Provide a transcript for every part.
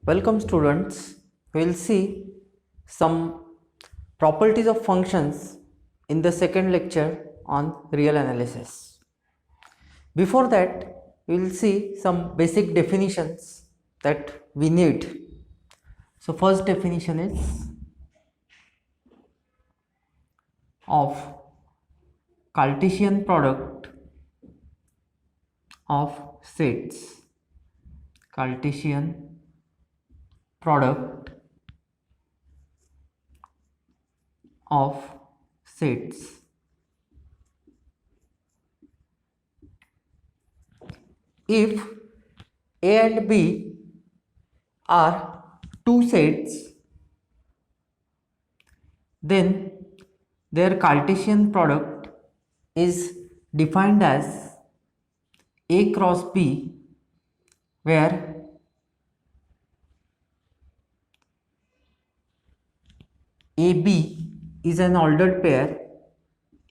Welcome students. We will see some properties of functions in the second lecture on real analysis. Before that, we will see some basic definitions that we need. So first definition is of Cartesian product of sets. Cartesian product of sets. If A and B are two sets, then their Cartesian product is defined as A cross B, where AB is an ordered pair.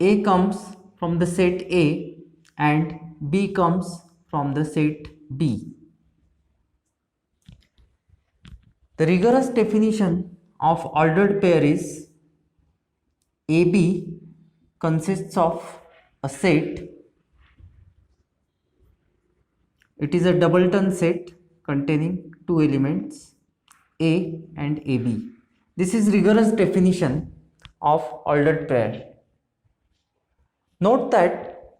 A comes from the set A and B comes from the set B. The rigorous definition of ordered pair is AB consists of a set. It is a doubleton set containing two elements A and AB. This is rigorous definition of ordered pair. Note that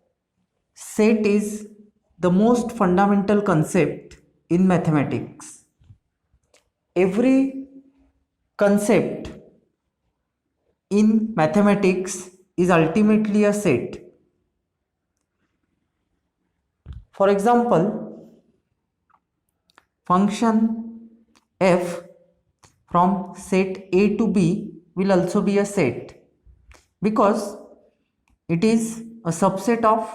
set is the most fundamental concept in mathematics. Every concept in mathematics is ultimately a set. For example, function f from set A to B will also be a set because it is a subset of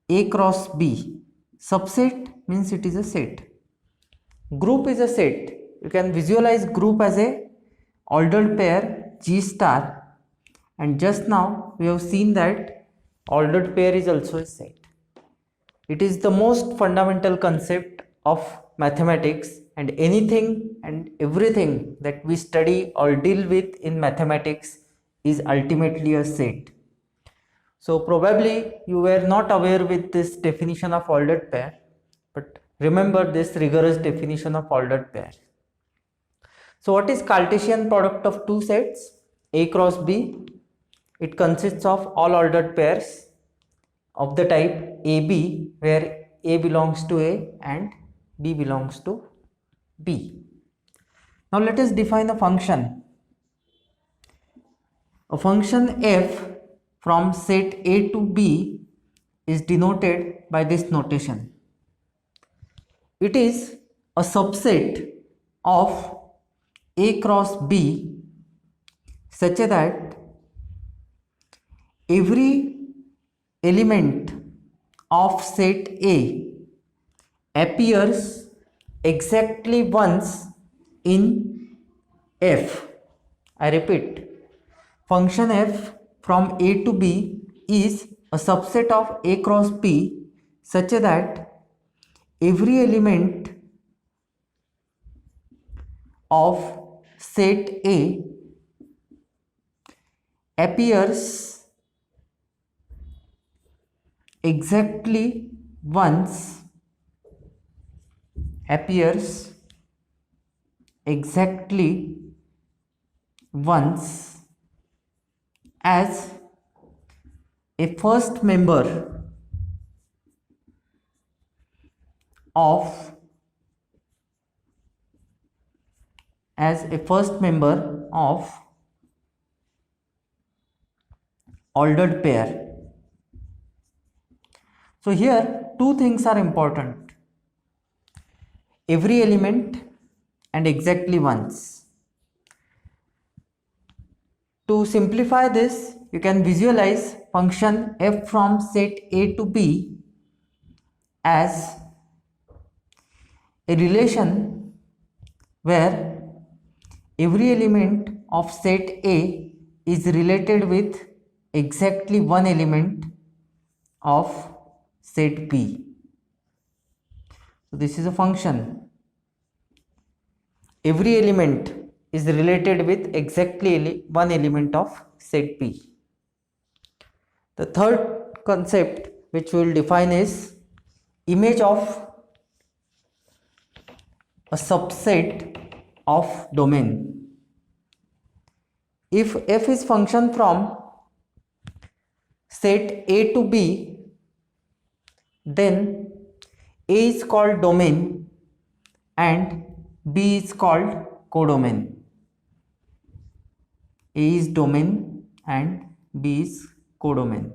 A cross B. Subset means it is a set. Group is a set. You can visualize group as a ordered pair G star, and just now we have seen that ordered pair is also a set. It is the most fundamental concept of mathematics, and anything and everything that we study or deal with in mathematics is ultimately a set. So probably you were not aware with this definition of ordered pair, but remember this rigorous definition of ordered pair. So what is Cartesian product of two sets A cross B? It consists of all ordered pairs of the type AB, where A belongs to A and B belongs to B. Now let us define a function. A function f from set A to B is denoted by this notation. It is a subset of A cross B such that every element of set A appears exactly once in F. I repeat, function f from A to B is a subset of A cross B such that every element of set A appears exactly once as a first member of ordered pair. So here two things are important: every element and exactly once. To simplify this, you can visualize function f from set A to B as a relation where every element of set A is related with exactly one element of set B. So this is a function every element is related with exactly one element of set P. The third concept which we will define is image of a subset of domain. If f is function from set A to B, then A is called domain and B is called codomain. A is domain and B is codomain.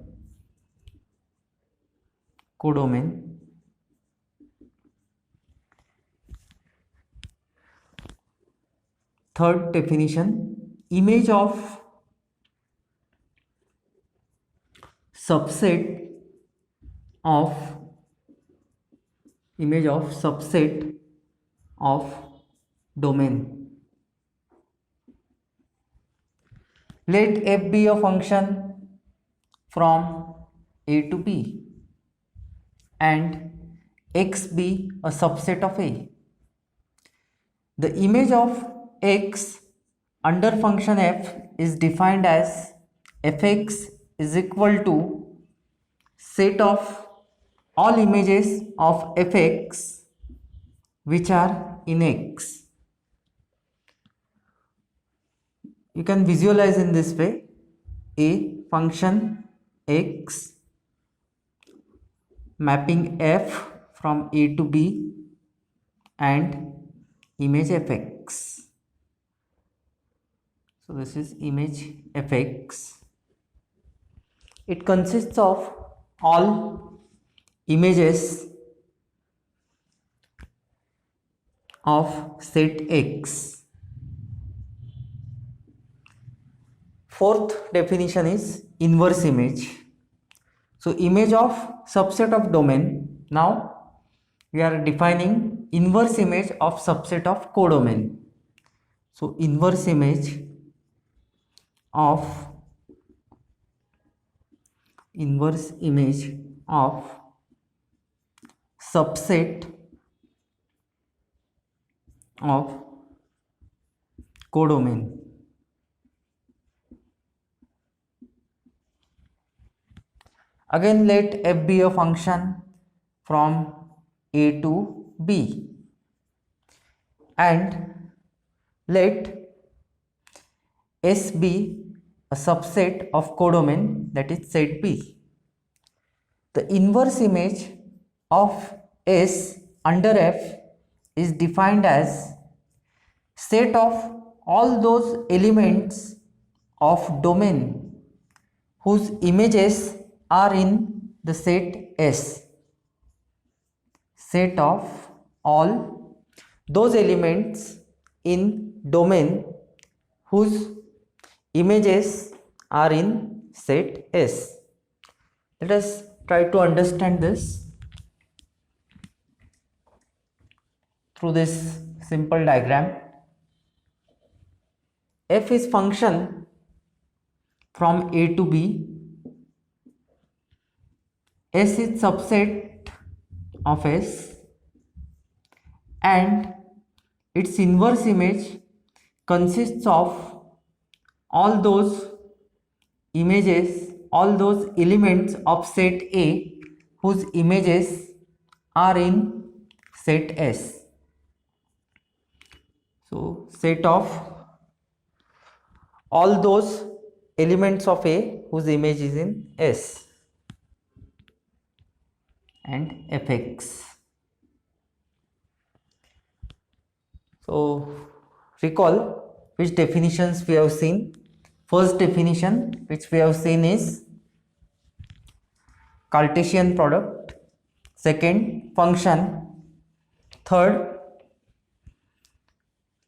Third definition, image of subset of domain. Let f be a function from A to B and x be a subset of A. The image of x under function f is defined as fx is equal to set of all images of fx which are in x. You can visualize in this way: a function x mapping f from A to B and image fx. So this is image fx. It consists of all images of set x. Fourth definition is inverse image. So image of subset of domain. Now we are defining inverse image of subset of codomain. So inverse image of subset of codomain. Again, let f be a function from A to B and let S be a subset of codomain, that is set B. The inverse image of S under F is defined as set of all those elements of domain whose images are in the set S. Set of all those elements in domain whose images are in set S. Let us try to understand this through this simple diagram. F is function from A to B. S is subset of S and its inverse image consists of all those images, all those elements of set A whose images are in set S. So set of all those elements of A whose image is in S and fx. So recall which definitions we have seen. First definition which we have seen is Cartesian product. Second, function. Third,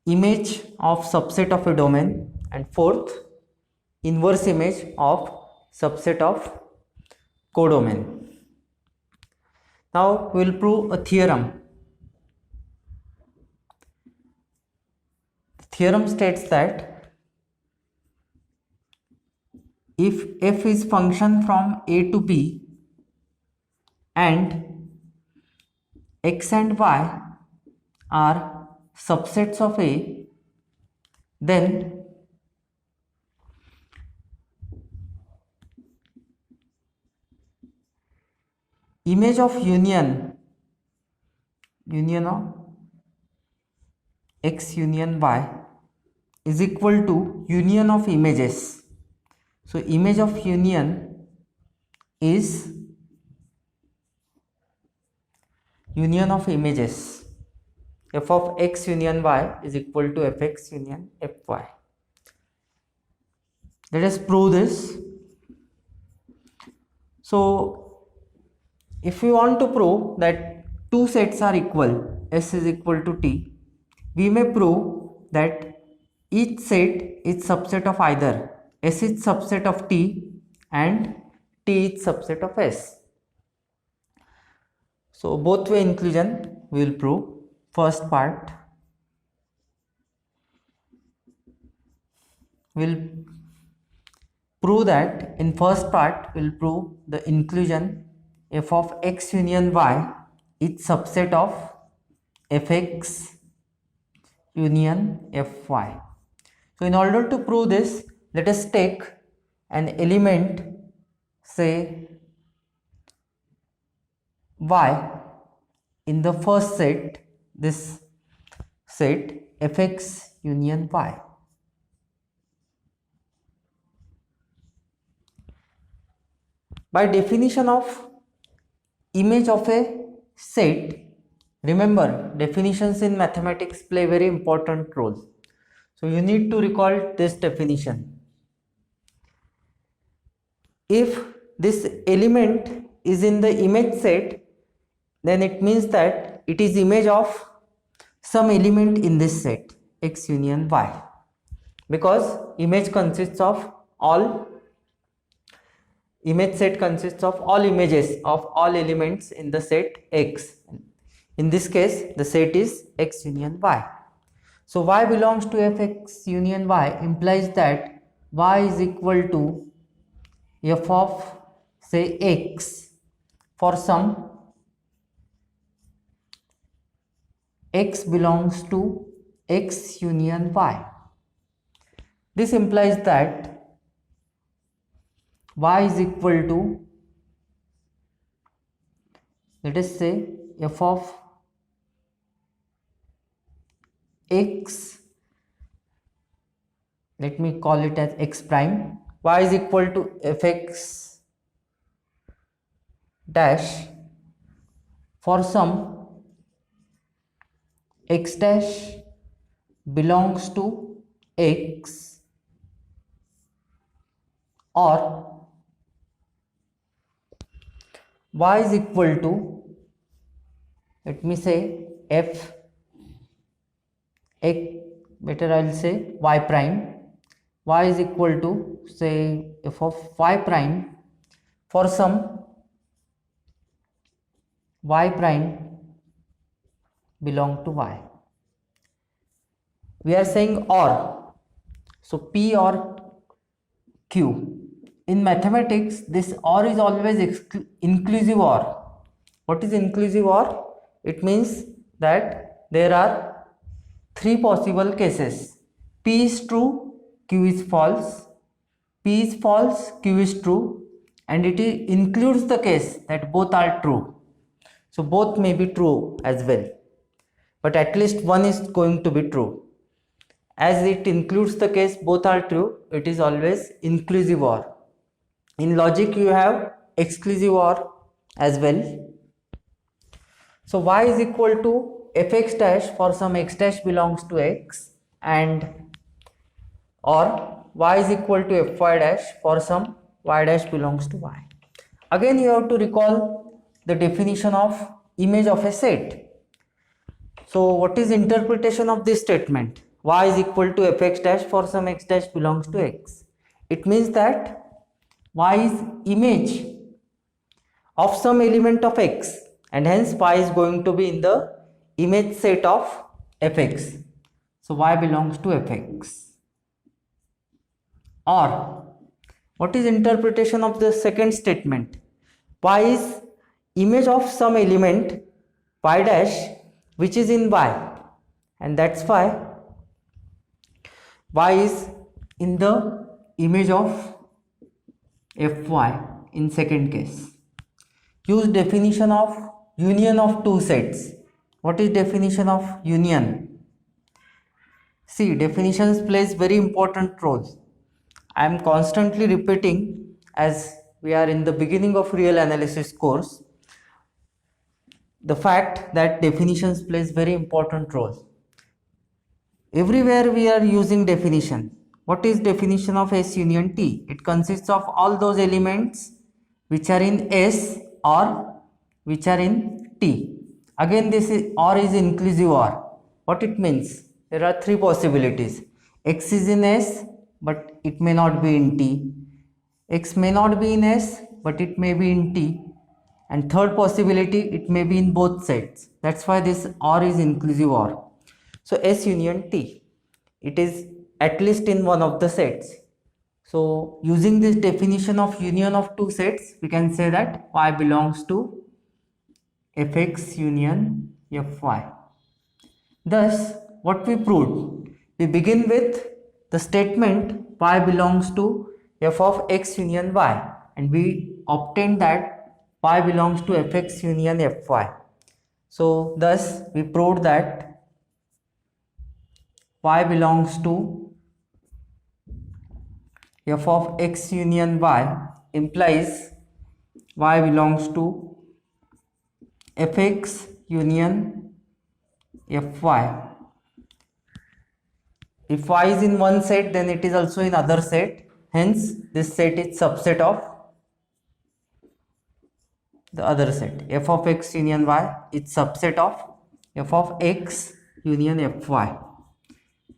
image of subset of a domain. And fourth, inverse image of subset of codomain. Now we will prove a theorem. The theorem states that if f is function from A to B and x and y are subsets of A, then image of union of x union y is equal to union of images. So image of union is union of images. F of x union y is equal to fx union fy. Let us prove this. So if we want to prove that two sets are equal, S is equal to T, we may prove that each set is subset of either S is subset of T and T is subset of S. So both way inclusion we will prove. First part will prove that in first part we'll prove the inclusion f of x union y is subset of fx union fy. So in order to prove this, let us take an element, say y, in the first set, this set fx union y. By definition of image of a set, remember definitions in mathematics play a very important role. So you need to recall this definition. If this element is in the image set, then it means that it is image of some element in this set x union y, because image consists of all image set consists of all images of all elements in the set X. In this case, the set is X union Y. So Y belongs to Fx union Y implies that Y is equal to f of, say, X for some X belongs to X union Y. This implies that y is equal to, let us say, f of x, let me call it as x prime, y is equal to fx dash for some x dash belongs to x, or y is equal to, let me say, f x, better I will say y prime, y is equal to, say, f of y prime for some y prime belong to y. We are saying or, so p or q. In mathematics, this or is always inclusive or. What is inclusive or? It means that there are three possible cases. P is true, Q is false. P is false, Q is true, and it includes the case that both are true. So both may be true as well, but at least one is going to be true. As it includes the case both are true, it is always inclusive or. In logic you have exclusive or as well. So y is equal to fx dash for some x dash belongs to x, and or y is equal to fy dash for some y dash belongs to y. Again you have to recall the definition of image of a set. So what is interpretation of this statement? Y is equal to fx dash for some x dash belongs to x. It means that y is image of some element of x, and hence y is going to be in the image set of fx. So y belongs to fx. Or what is interpretation of the second statement? Y is image of some element y dash which is in y, and that's why y is in the image of fy in second case. Use definition of union of two sets. What is definition of union? See, definitions plays very important role. I am constantly repeating as we are in the beginning of real analysis course the fact that definitions plays very important role. Everywhere we are using definition. What is definition of S union T? It consists of all those elements which are in S or which are in T. Again, this is or is inclusive or. What it means? There are three possibilities. X is in S but it may not be in T. X may not be in S but it may be in T. And third possibility, it may be in both sets. That's why this or is inclusive or. So S union T, it is at least in one of the sets. So using this definition of union of two sets, we can say that y belongs to fx union fy. Thus, what we proved? We begin with the statement y belongs to f of x union y, and we obtained that y belongs to fx union fy. So thus we proved that y belongs to f of x union y implies y belongs to fx union fy. If y is in one set, then it is also in other set. Hence, this set is subset of the other set. F of x union y is subset of f of x union fy.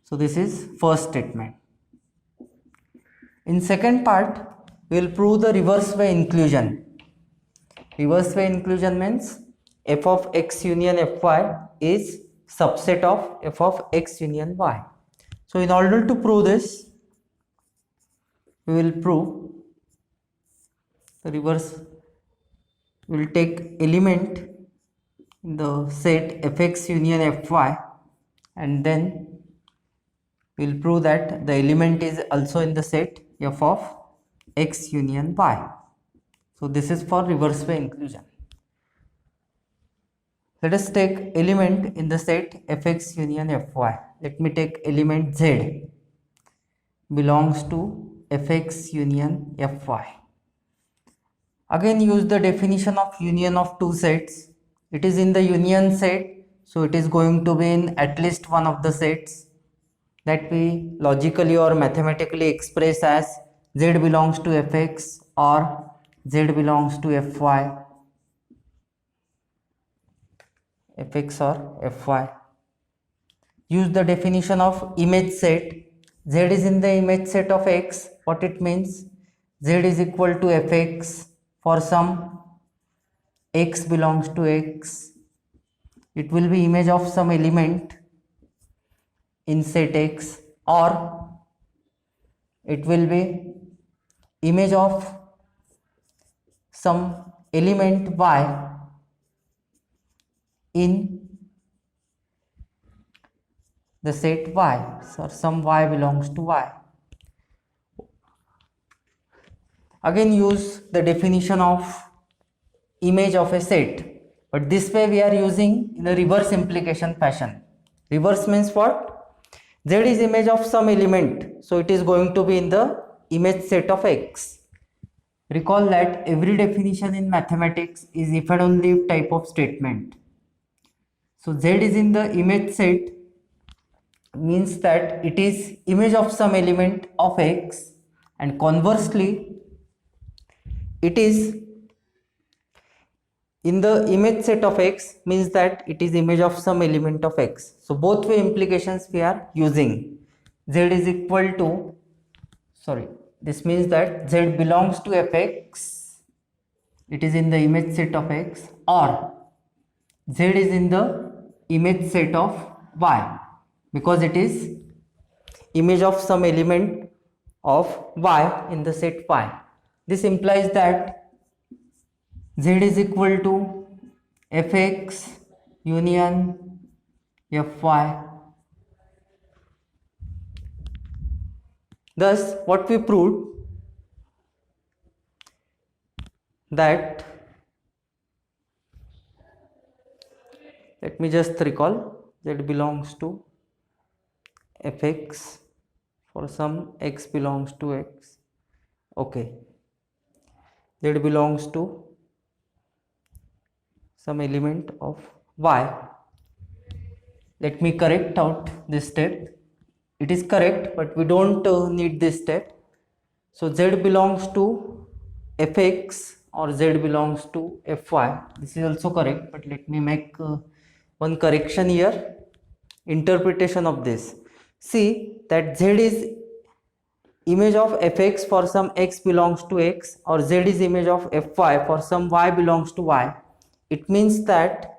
So this is first statement. In second part, we will prove the reverse way inclusion. Reverse way inclusion means f of x union fy is subset of f of x union y. So in order to prove this, we will prove the reverse. We will take element in the set fx union fy, and then we will prove that the element is also in the set f of x union y. So this is for reverse way inclusion. Let us take element in the set fx union fy. Let me take element z belongs to fx union fy. Again, use the definition of union of two sets. It is in the union set, so it is going to be in at least one of the sets that we logically or mathematically express as z belongs to fx or z belongs to fy, fx or fy. Use the definition of image set. Z is in the image set of x. What it means? Z is equal to fx for some x belongs to x. It will be image of some element in set x, or it will be image of some element y in the set y. So some y belongs to y. Again, use the definition of image of a set, but this way we are using in a reverse implication fashion. Reverse means what? Z is image of some element, so it is going to be in the image set of x. Recall that every definition in mathematics is if and only if type of statement. So Z is in the image set means that it is image of some element of x, and conversely it is in the image set of x means that it is image of some element of x. So both way implications we are using. Z is equal to, this means that z belongs to fx, it is in the image set of x, or z is in the image set of y, because it is image of some element of y in the set y. This implies that z is equal to fx union fy Thus, what we proved that, let me just recall, z belongs to fx for some x belongs to x. Okay, z belongs to some element of y. Let me correct out this step. It is correct, but we don't need this step. So z belongs to fx or z belongs to fy. This is also correct, but let me make one correction here. Interpretation of this. See that z is image of fx for some x belongs to x, or z is image of fy for some y belongs to y. It means that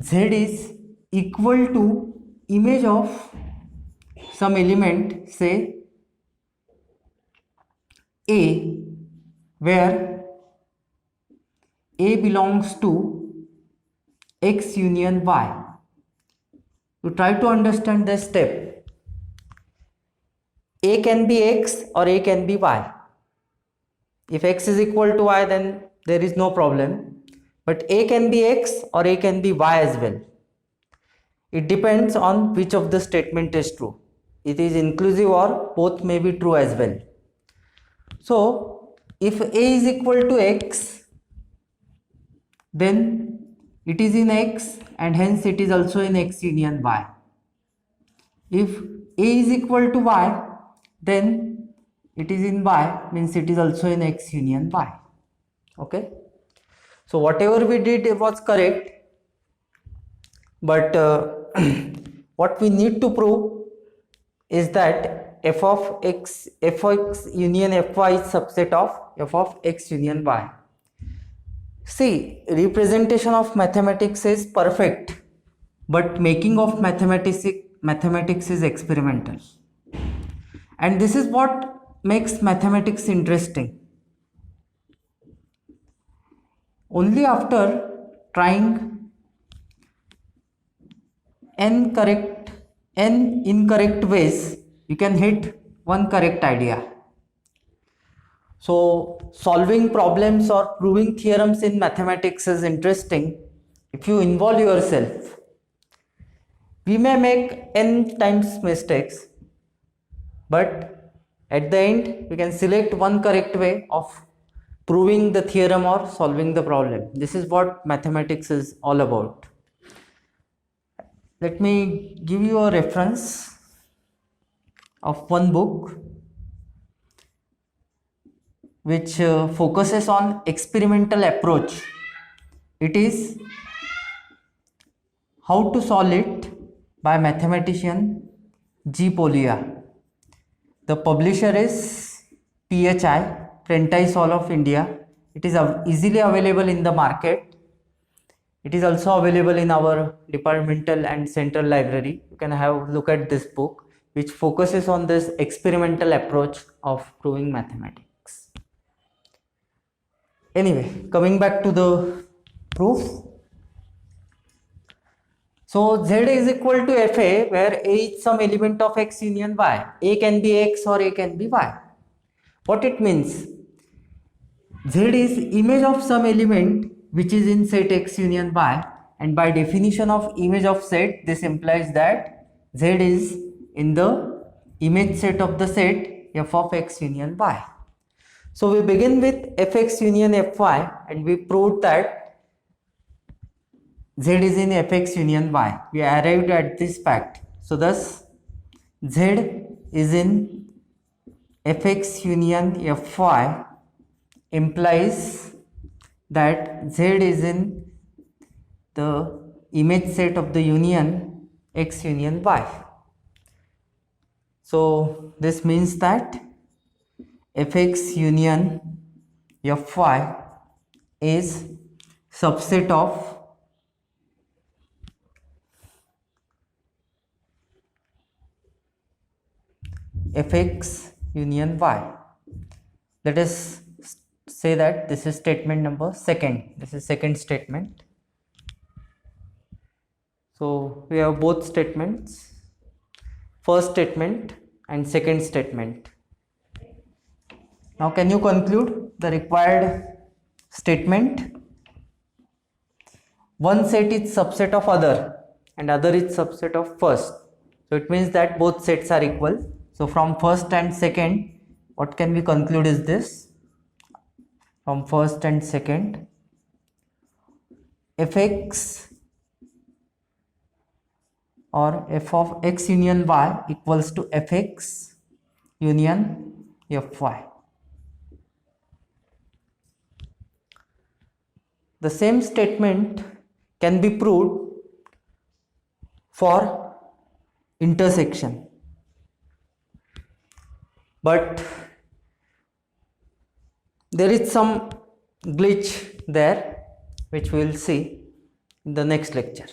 z is equal to image of some element, say a, where a belongs to x union y. You try to understand this step. A can be x or a can be y. If x is equal to y, then there is no problem. But a can be x or a can be y as well. It depends on which of the statement is true. It is inclusive or both may be true as well. So if a is equal to x, then it is in x and hence it is also in x union y. If a is equal to y, then it is in y, means it is also in x union y. Okay, so whatever we did was correct, but what we need to prove is that f of x union fy is subset of f of x union y. See, representation of mathematics is perfect, but making of mathematics is experimental. And this is what makes mathematics interesting. Only after trying n incorrect ways, you can hit one correct idea. So solving problems or proving theorems in mathematics is interesting if you involve yourself. We may make n times mistakes, but at the end we can select one correct way of proving the theorem or solving the problem. This is what mathematics is all about. Let me give you a reference of one book which focuses on experimental approach. It is How to Solve It by mathematician G. Polya. The publisher is PHI, Prentice Hall of India. It is easily available in the market. It is also available in our departmental and central library. You can have a look at this book, which focuses on this experimental approach of proving mathematics. Anyway, coming back to the proof. So z is equal to fa, where a is some element of x union y. A can be x or a can be y. What it means? Z is image of some element which is in set x union y, and by definition of image of set, this implies that z is in the image set of the set f of x union y. So we begin with fx union fy and we proved that z is in fx union y. We arrived at this fact. So thus z is in fx union fy implies that z is in the image set of the union x union y. So this means that fx union fy is subset of fx union y. Let us say that this is statement number second. This is second statement. So we have both statements. First statement, and second statement. Now can you conclude the required statement? One set is subset of other and other is subset of first. So it means that both sets are equal. So from first and second, what can we conclude is this? From first and second, fx or f of x union y equals to fx union fy. The same statement can be proved for intersection, but there is some glitch there which we will see in the next lecture.